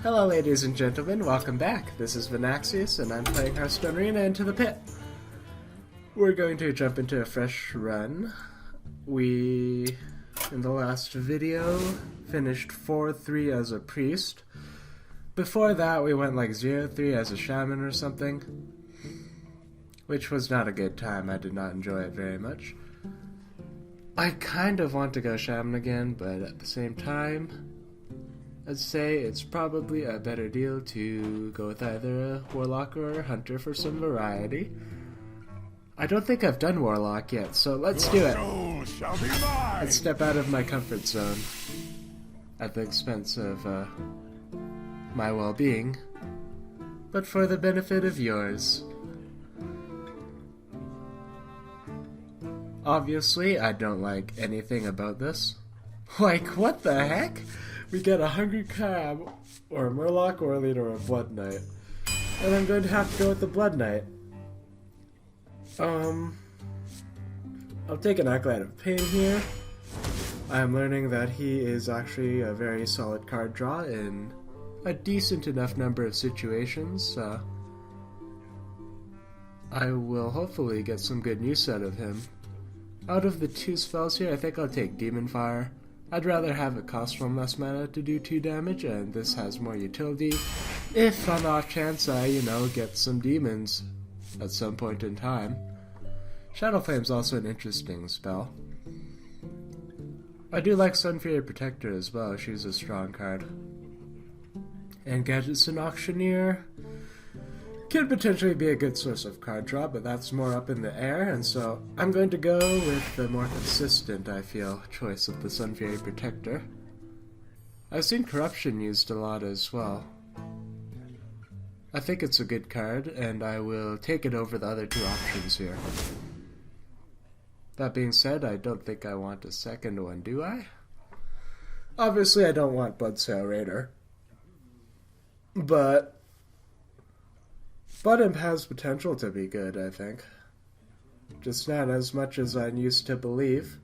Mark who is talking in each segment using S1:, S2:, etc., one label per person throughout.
S1: Hello ladies and gentlemen, welcome back. This is Vinaxius and I'm playing Hearthstone Arena Into the Pit. We're going to jump into a fresh run. We, in the last video, finished 4-3 as a priest. Before that we went like 0-3 as a shaman or something, which was not a good time. I did not enjoy it very much. I kind of want to go shaman again, but at the same time, I'd say it's probably a better deal to go with either a Warlock or a Hunter for some variety. I don't think I've done Warlock yet, so let's do it. Let's step out of my comfort zone at the expense of my well-being, but for the benefit of yours. Obviously, I don't like anything about this. Like, what the heck? We get a Hungry Crab, or a Murloc, or a Leader, or a Blood Knight. And I'm going to have to go with the Blood Knight. I'll take an Acolyte of Pain here. I'm learning that he is actually a very solid card draw in a decent enough number of situations. I will hopefully get some good use out of him. Out of the two spells here, I think I'll take Demon Fire. I'd rather have it cost 1 less mana to do 2 damage, and this has more utility. If on the off chance I, get some demons at some point in time. Shadow Flame's also an interesting spell. I do like Sunfury Protector as well, she's a strong card. And Gadgets and Auctioneer could potentially be a good source of card draw, but that's more up in the air, and so I'm going to go with the more consistent, I feel, choice of the Sunfury Protector. I've seen Corruption used a lot as well. I think it's a good card, and I will take it over the other two options here. That being said, I don't think I want a second one, do I? Obviously I don't want Bloodsail Raider. But Imp has potential to be good, I think. Just not as much as I'm used to believe.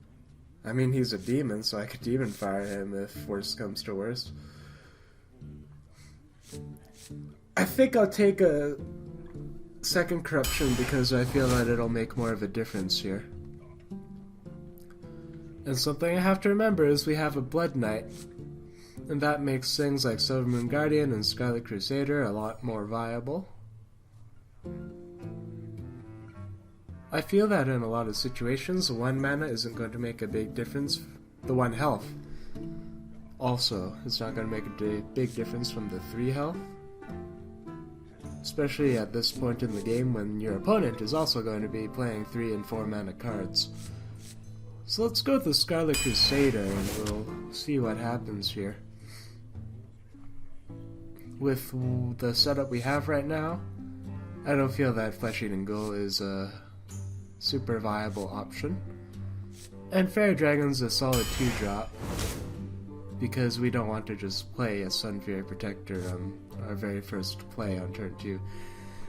S1: I mean, he's a demon, so I could Demon Fire him if worst comes to worst. I think I'll take a second Corruption because I feel that it'll make more of a difference here. And something I have to remember is we have a Blood Knight, and that makes things like Silvermoon Guardian and Scarlet Crusader a lot more viable. I feel that in a lot of situations, 1 mana isn't going to make a big difference. The 1 health also is not going to make a big difference from the 3 health. Especially at this point in the game when your opponent is also going to be playing 3 and 4 mana cards. So let's go with the Scarlet Crusader and we'll see what happens here. With the setup we have right now, I don't feel that Flesh Eating Ghoul is a super viable option. And Fairy Dragon's a solid 2-drop, because we don't want to just play a Sunfury Protector on our very first play on turn 2.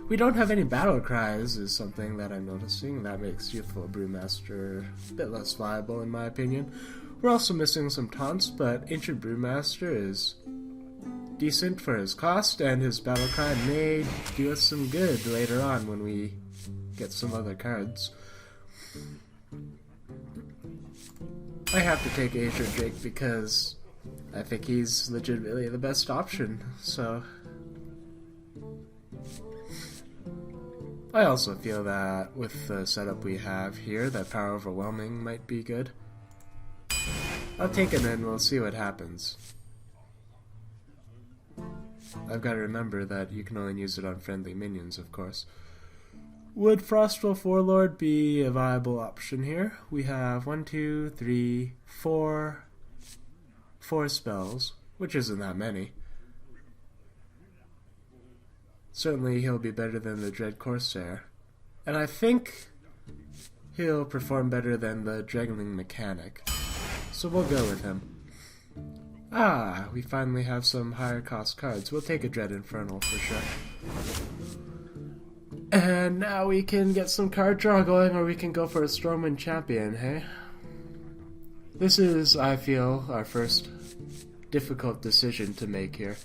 S1: We don't have any Battle Cries is something that I'm noticing. That makes Youthful Brewmaster a bit less viable in my opinion. We're also missing some taunts, but Ancient Brewmaster is decent for his cost, and his Battle Cry may do us some good later on when we get some other cards. I have to take Azure Drake because I think he's legitimately the best option, so I also feel that with the setup we have here, that Power Overwhelming might be good. I'll take it and we'll see what happens. I've got to remember that you can only use it on friendly minions, of course. Would Frostwolf Warlord be a viable option here? We have 4 spells, which isn't that many. Certainly he'll be better than the Dread Corsair. And I think he'll perform better than the Dragoning Mechanic. So we'll go with him. Ah, we finally have some higher cost cards. We'll take a Dread Infernal for sure. And now we can get some card draw going, or we can go for a Stormwind Champion, hey? This is, I feel, our first difficult decision to make here.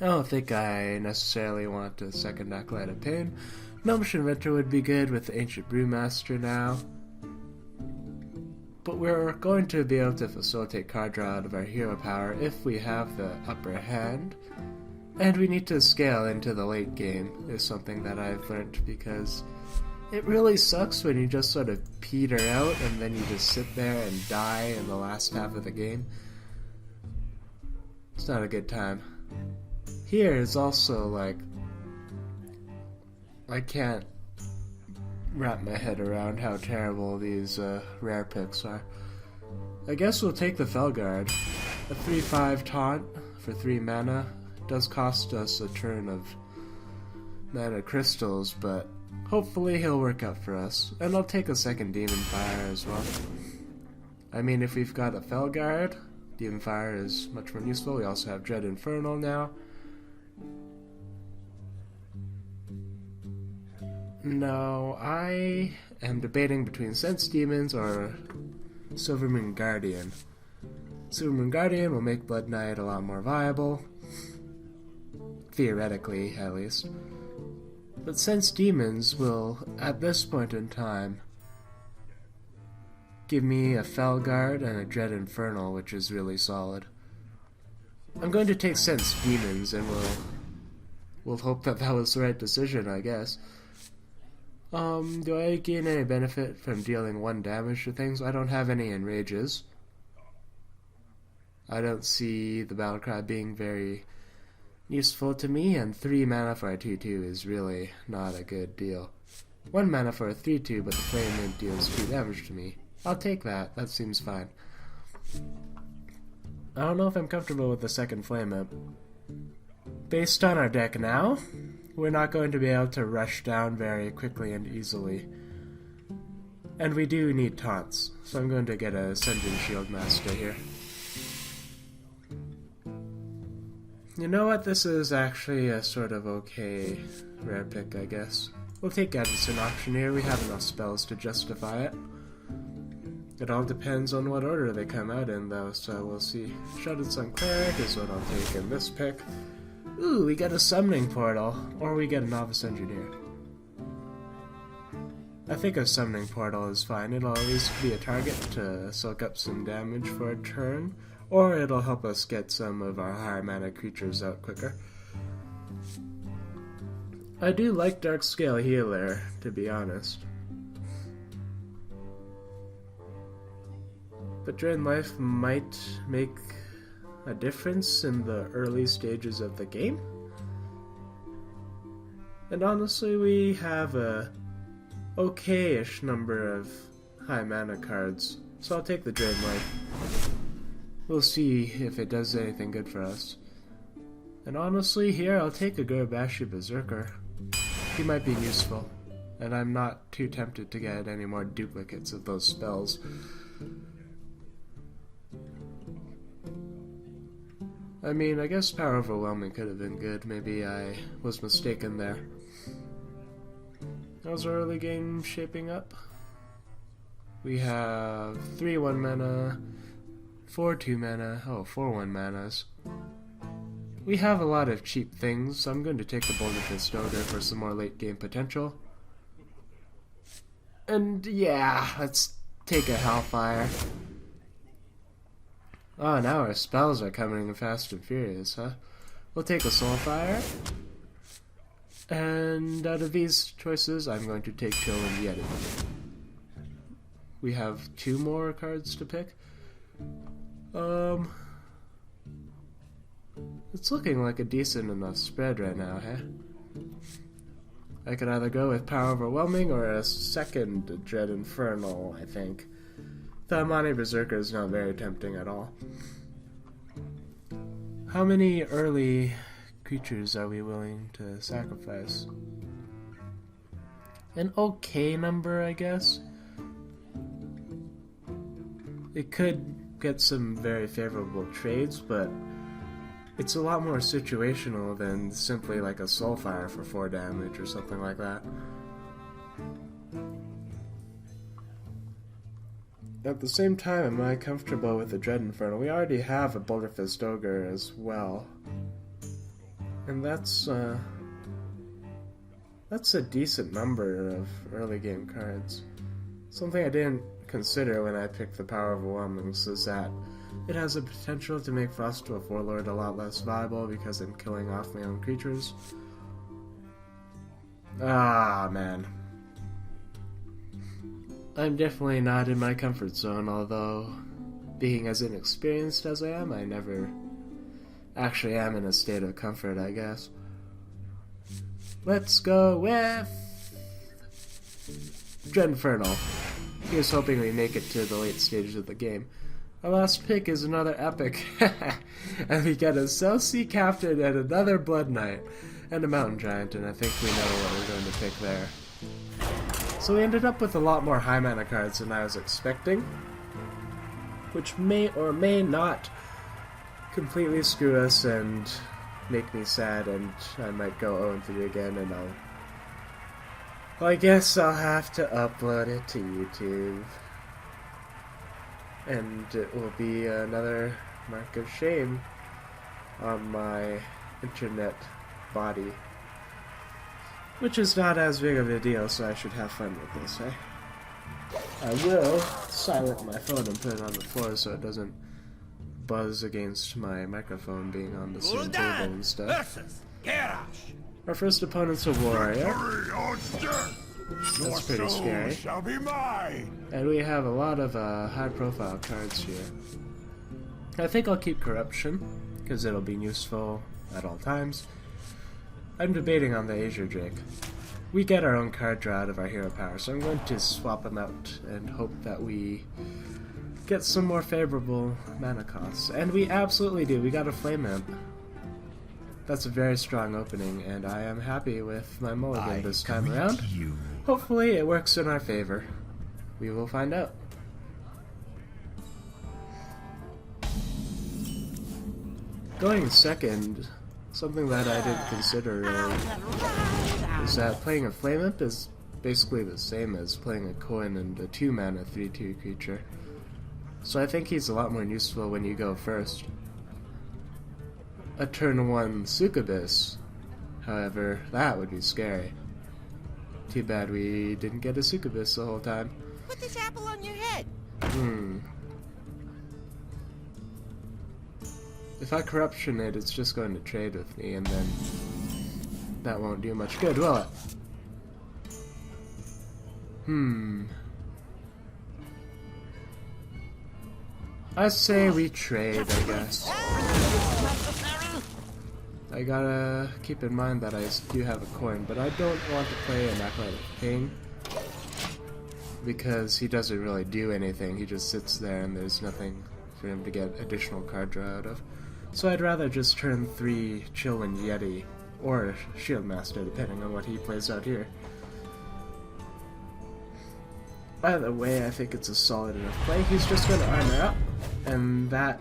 S1: I don't think I necessarily want a second Acolyte of Pain. Gnomish Inventor would be good with the Ancient Brewmaster now. But we're going to be able to facilitate card draw out of our hero power if we have the upper hand. And we need to scale into the late game, is something that I've learned, because it really sucks when you just sort of peter out and then you just sit there and die in the last half of the game. It's not a good time. Here is also like, I can't wrap my head around how terrible these rare picks are. I guess we'll take the Felguard. A 3/5 taunt for 3 mana does cost us a turn of mana crystals, but hopefully he'll work out for us. And I'll take a second Demon Fire as well. I mean, if we've got a Felguard, Demon Fire is much more useful. We also have Dread Infernal now. No, I am debating between Sense Demons or Silvermoon Guardian. Silvermoon Guardian will make Blood Knight a lot more viable. Theoretically, at least. But Sense Demons will, at this point in time, give me a Felguard and a Dread Infernal, which is really solid. I'm going to take Sense Demons, and we'll hope that that was the right decision, I guess. Do I gain any benefit from dealing 1 damage to things? I don't have any enrages. I don't see the Battlecry being very useful to me, and 3 mana for a 2/2 is really not a good deal. 1 mana for a 3/2, but the Flame Imp deals 2 damage to me. I'll take that. That seems fine. I don't know if I'm comfortable with the second Flame Imp. Based on our deck now, we're not going to be able to rush down very quickly and easily. And we do need taunts, so I'm going to get a Ascension Shieldmaster here. You know what? This is actually a sort of okay rare pick, I guess. We'll take Edison Auctioneer. We have enough spells to justify it. It all depends on what order they come out in, though, so we'll see. Shrouded Sun Cleric is what I'll take in this pick. Ooh, we get a Summoning Portal, or we get a Novice Engineer. I think a Summoning Portal is fine. It'll at least be a target to soak up some damage for a turn, or it'll help us get some of our higher mana creatures out quicker. I do like Darkscale Healer, to be honest. But Drain Life might make a difference in the early stages of the game. And honestly, we have a okay-ish number of high mana cards, so I'll take the Drain Life. We'll see if it does anything good for us. And honestly, here I'll take a Gurabashi Berserker. He might be useful, and I'm not too tempted to get any more duplicates of those spells. I mean, I guess Power Overwhelming could have been good. Maybe I was mistaken there. How's our early game shaping up? We have 3 1 mana, 4 2 mana, 4 1 manas. We have a lot of cheap things, so I'm going to take the Boulder Fist Ogre for some more late game potential. And yeah, let's take a Hellfire. Oh, now our spells are coming in fast and furious, huh? We'll take a Soulfire. And out of these choices, I'm going to take Chill and Yeti. We have 2 more cards to pick. It's looking like a decent enough spread right now, huh? I could either go with Power Overwhelming or a second Dread Infernal, I think. The Amani Berserker is not very tempting at all. How many early creatures are we willing to sacrifice? An okay number, I guess. It could get some very favorable trades, but it's a lot more situational than simply like a Soulfire for 4 damage or something like that. At the same time, am I comfortable with the Dread Infernal? We already have a Boulder Fist Ogre as well. And that's a decent number of early game cards. Something I didn't consider when I picked the Power of Warlocks is that it has the potential to make Frostwolf Warlord a lot less viable because I'm killing off my own creatures. Ah, man. I'm definitely not in my comfort zone, although being as inexperienced as I am, I never actually am in a state of comfort, I guess. Let's go with Dreadfernal. Here's hoping we make it to the late stages of the game. Our last pick is another epic, and we get a South Sea Captain and another Blood Knight, and a Mountain Giant, and I think we know what we're going to pick there. So we ended up with a lot more high mana cards than I was expecting, which may or may not completely screw us and make me sad, and I might go 0-3 again, and well, I guess I'll have to upload it to YouTube. And it will be another mark of shame on my internet body. Which is not as big of a deal, so I should have fun with this, eh? I will silence my phone and put it on the floor so it doesn't buzz against my microphone being on the same table and stuff. Our first opponent's a warrior. That's pretty scary. And we have a lot of high-profile cards here. I think I'll keep Corruption, because it'll be useful at all times. I'm debating on the Azure Drake. We get our own card draw out of our hero power, so I'm going to swap them out and hope that we get some more favorable mana costs. And we absolutely do. We got a Flame Imp. That's a very strong opening, and I am happy with my mulligan this time around. Hopefully it works in our favor. We will find out. Going second, something that I didn't consider really, is that playing a Flame Imp is basically the same as playing a coin and a 2-mana 3/2 creature. So I think he's a lot more useful when you go first. A turn 1 Succubus, however, that would be scary. Too bad we didn't get a Succubus the whole time.
S2: Put this apple on your head.
S1: If I Corruption it, it's just going to trade with me, and then that won't do much good, will it? I say we trade, I guess. I gotta keep in mind that I do have a coin, but I don't want to play an Acolyte of Pain because he doesn't really do anything. He just sits there and there's nothing for him to get additional card draw out of. So I'd rather just turn 3 Chillwind Yeti or Shieldmaster, depending on what he plays out here. Either way, I think it's a solid enough play. He's just going to armor up, and that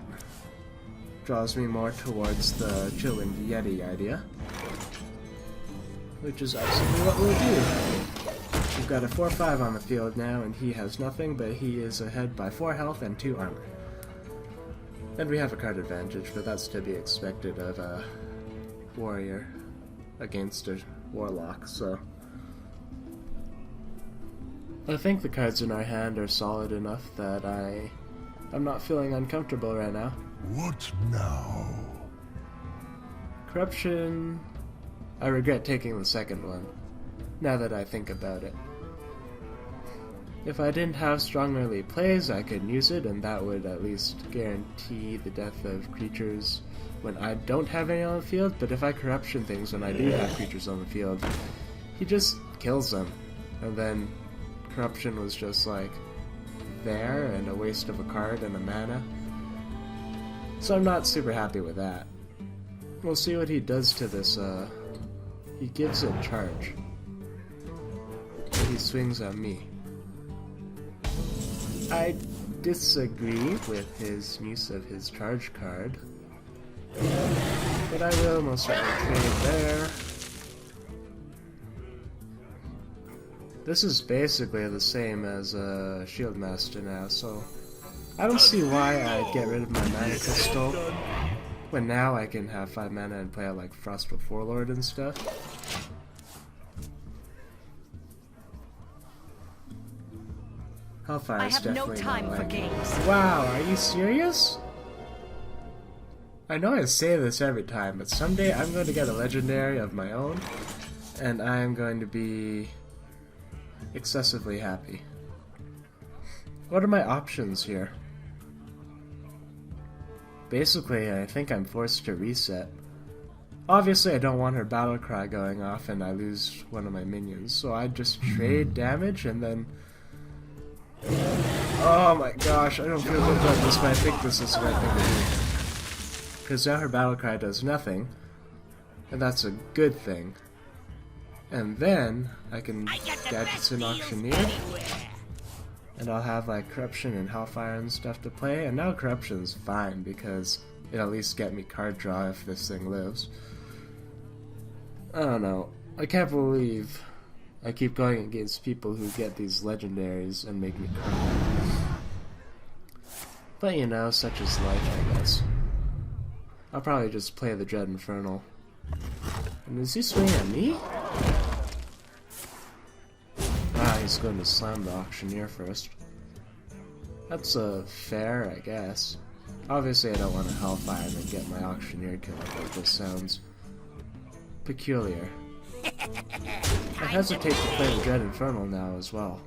S1: draws me more towards the Chillwind Yeti idea, which is absolutely what we'll do. We've got a 4/5 on the field now, and he has nothing, but he is ahead by 4 health and 2 armor. And we have a card advantage, but that's to be expected of a warrior against a warlock, so I think the cards in our hand are solid enough that I'm not feeling uncomfortable right now.
S3: What now?
S1: Corruption, I regret taking the second one, now that I think about it. If I didn't have strong early plays, I could use it, and that would at least guarantee the death of creatures when I don't have any on the field, but if I Corruption things when I do have creatures on the field, he just kills them, and then Corruption was just like there, and a waste of a card and a mana. So I'm not super happy with that. We'll see what he does to this, he gives a charge. He swings at me. I disagree with his use of his charge card, but I will most certainly trade there. This is basically the same as a Shieldmaster now, so I don't see why I'd get rid of my Mana Crystal When now I can have 5 mana and play out like Frostwolf Warlord and stuff. Hellfire is definitely not like... Wow, are you serious? I know I say this every time, but someday I'm going to get a legendary of my own, and I am going to be excessively happy. What are my options here? Basically, I think I'm forced to reset. Obviously, I don't want her battle cry going off and I lose one of my minions, so I just trade damage and then... Oh my gosh, I don't feel good about this, but I think this is the right thing to do. Because now her battle cry does nothing, and that's a good thing. And then I can gadgets an auctioneer, and I'll have like corruption and hellfire and stuff to play. And now corruption's fine because it'll at least get me card draw if this thing lives. I don't know. I can't believe I keep going against people who get these legendaries and make me cry. But you know, such is life, I guess. I'll probably just play the Dread Infernal. And is he swinging at me? Ah, he's going to slam the auctioneer first. That's fair, I guess. Obviously I don't want to hellfire and then get my auctioneer killed, but this sounds peculiar. I hesitate to play the Dread Infernal now as well.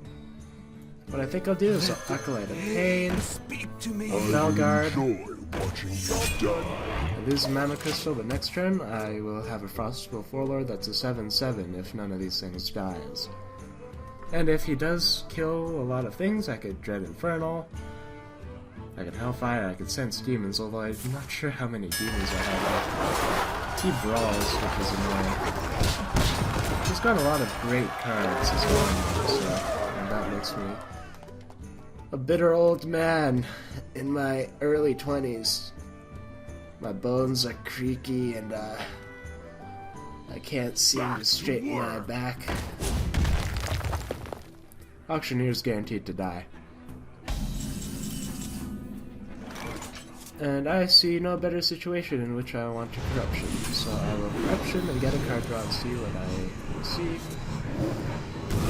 S1: What I think I'll do is Acolyte of Pain, Belguard, I lose a mana crystal, but next turn I will have a Frostwolf Warlord that's a 7/7 if none of these things dies. And if he does kill a lot of things, I could Dread Infernal, I could Hellfire, I could Sense Demons, although I'm not sure how many demons I have left. He brawls, which is annoying. He's got a lot of great cards as well, so, and that makes me a bitter old man in my early 20s. My bones are creaky and I can't seem to straighten my back. Auctioneer's guaranteed to die. And I see no better situation in which I want to corruption. So I will corruption and get a card draw and see what I receive.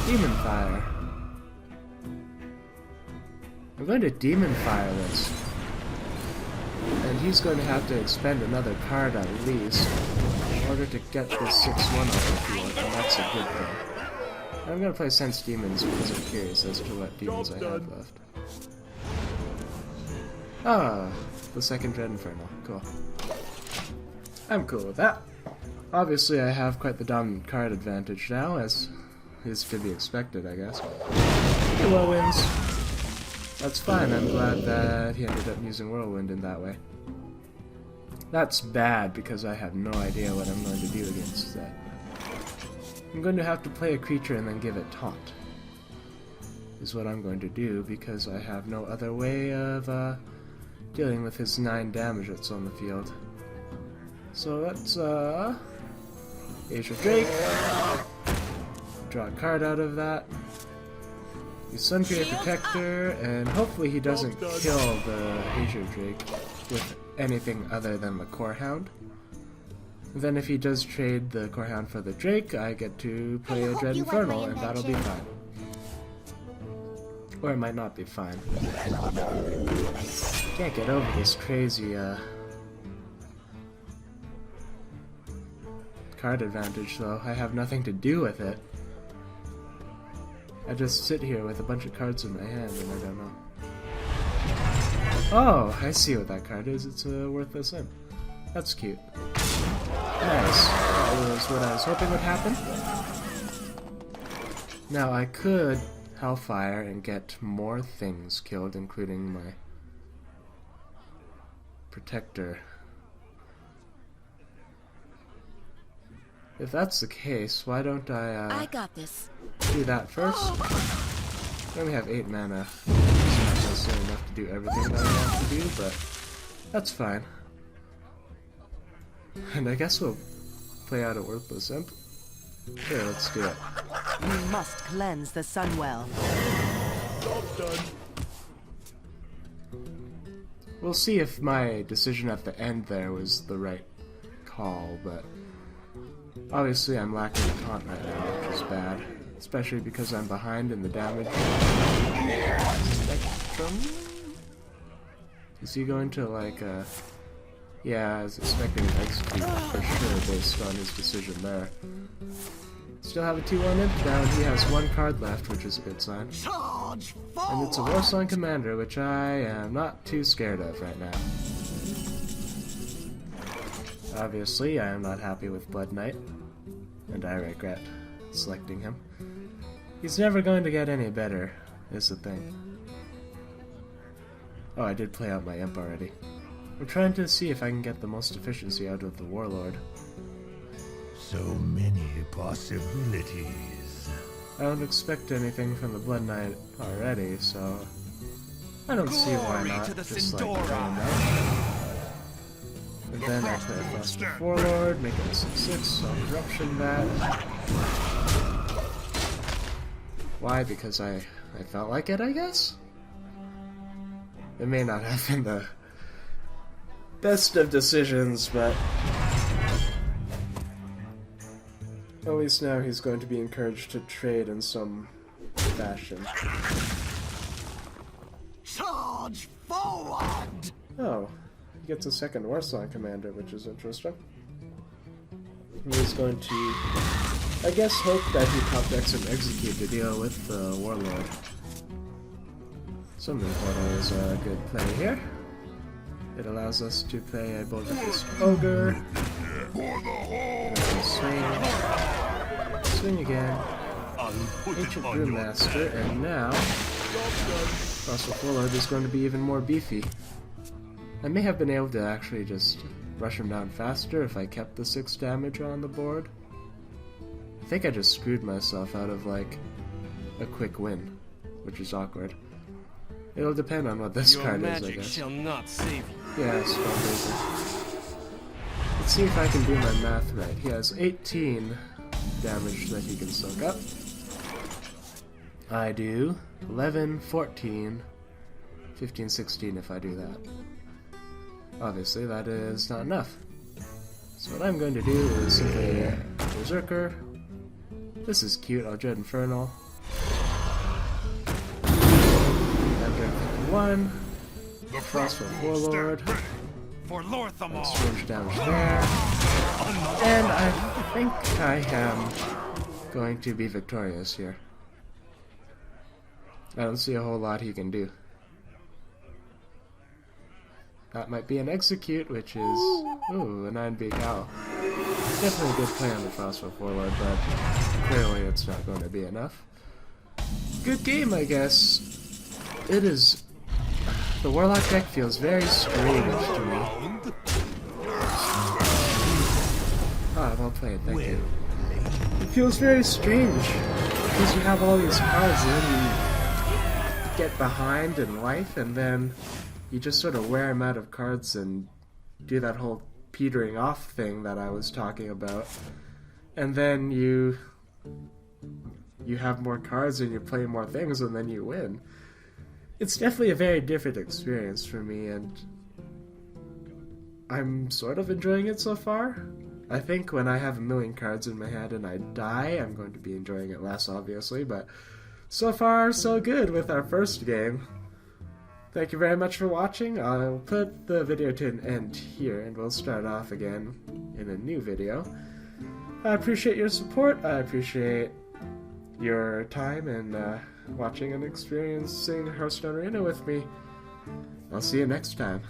S1: Demon Fire. I'm going to Demon Fire this. And he's going to have to expend another card at least in order to get this 6/1 off the field, and that's a good thing. I'm going to play Sense Demons because I'm curious as to what demons I have left. Ah, the second Dread Infernal. Cool. I'm cool with that. Obviously I have quite the dominant card advantage now, as is to be expected, I guess. Whirlwinds. That's fine, I'm glad that he ended up using Whirlwind in that way. That's bad because I have no idea what I'm going to do against that. I'm going to have to play a creature and then give it Taunt. Is what I'm going to do because I have no other way of dealing with his 9 damage that's on the field. So let's Asia Drake. Draw a card out of that. Use Suncreate Protector, and hopefully he doesn't kill the Asia Drake with anything other than the Core Hound. Then if he does trade the Core Hound for the Drake, I get to play a Dread Infernal, and that'll be fine. Or it might not be fine. Can't get over this crazy card advantage though. I have nothing to do with it. I just sit here with a bunch of cards in my hand and I don't know. Oh, I see what that card is. It's a Worthless Imp. That's cute. Nice. That was what I was hoping would happen. Now I could Hellfire and get more things killed, including my Protector. If that's the case, why don't I
S2: got this.
S1: Do that first? I only have 8 mana. It's not necessarily enough to do everything that I want to do, but that's fine. And I guess we'll play out a Worthless Imp. Sure, let's do it.
S4: You must cleanse the Sunwell.
S3: Job done.
S1: we'll see if my decision at the end there was the right call, but obviously I'm lacking a taunt right now, which is bad. Especially because I'm behind in the damage spectrum. Is he going to, like, yeah, I was expecting an execute for sure based on his decision there. Still have a 2-1 imp down. He has one card left, which is a good sign. And it's a Warsong Commander, which I am not too scared of right now. Obviously, I am not happy with Blood Knight, and I regret selecting him. He's never going to get any better, is the thing. Oh, I did play out my imp already. I'm trying to see if I can get the most efficiency out of the Warlord.
S3: So many possibilities.
S1: I don't expect anything from the Blood Knight already, so I don't see why not just like try him out. And then I play a Frostwolf Warlord, make it a 6/6, so Corruption that. Why? Because I felt like it, I guess? It may not have been the best of decisions, but at least now he's going to be encouraged to trade in some fashion.
S2: Charge forward!
S1: Oh, he gets a second Warsong Commander, which is interesting. He's going to, I guess, hope that he top decks and execute to deal with the Warlord. Summoning Portal is a good play here. It allows us to play a Boulder-Fist Ogre. Swing again. Ancient Brewmaster, and now Frostwolf Warlord is going to be even more beefy. I may have been able to actually just rush him down faster if I kept the 6 damage on the board. I think I just screwed myself out of, like, a quick win, which is awkward. It'll depend on what this card is, I guess.
S2: Shall not save you.
S1: Yeah, Spellbreaker. Let's see if I can do my math right. He has 18 damage that he can soak up. I do 11, 14, 15, 16 if I do that. Obviously, that is not enough. So what I'm going to do is simply Berserker. This is cute, I'll Dread Infernal. One. Frostwolf Warlord. Strange damage there. And I think I am going to be victorious here. I don't see a whole lot he can do. That might be an execute, which is... Ooh, a 9-beak owl. Definitely a good play on the Frostwolf Warlord, but clearly it's not going to be enough. Good game, I guess. It is... The Warlock deck feels very strange to me. Ah, well played, thank you. It feels very strange, because you have all these cards and then you get behind in life, and then you just sort of wear them out of cards and do that whole petering off thing that I was talking about. And then you have more cards and you play more things and then you win. It's definitely a very different experience for me, and I'm sort of enjoying it so far. I think when I have a million cards in my hand and I die, I'm going to be enjoying it less, obviously, but so far, so good with our first game. Thank you very much for watching. I'll put the video to an end here, and we'll start off again in a new video. I appreciate your support. I appreciate your time and watching and experiencing Hearthstone Arena with me. I'll see you next time.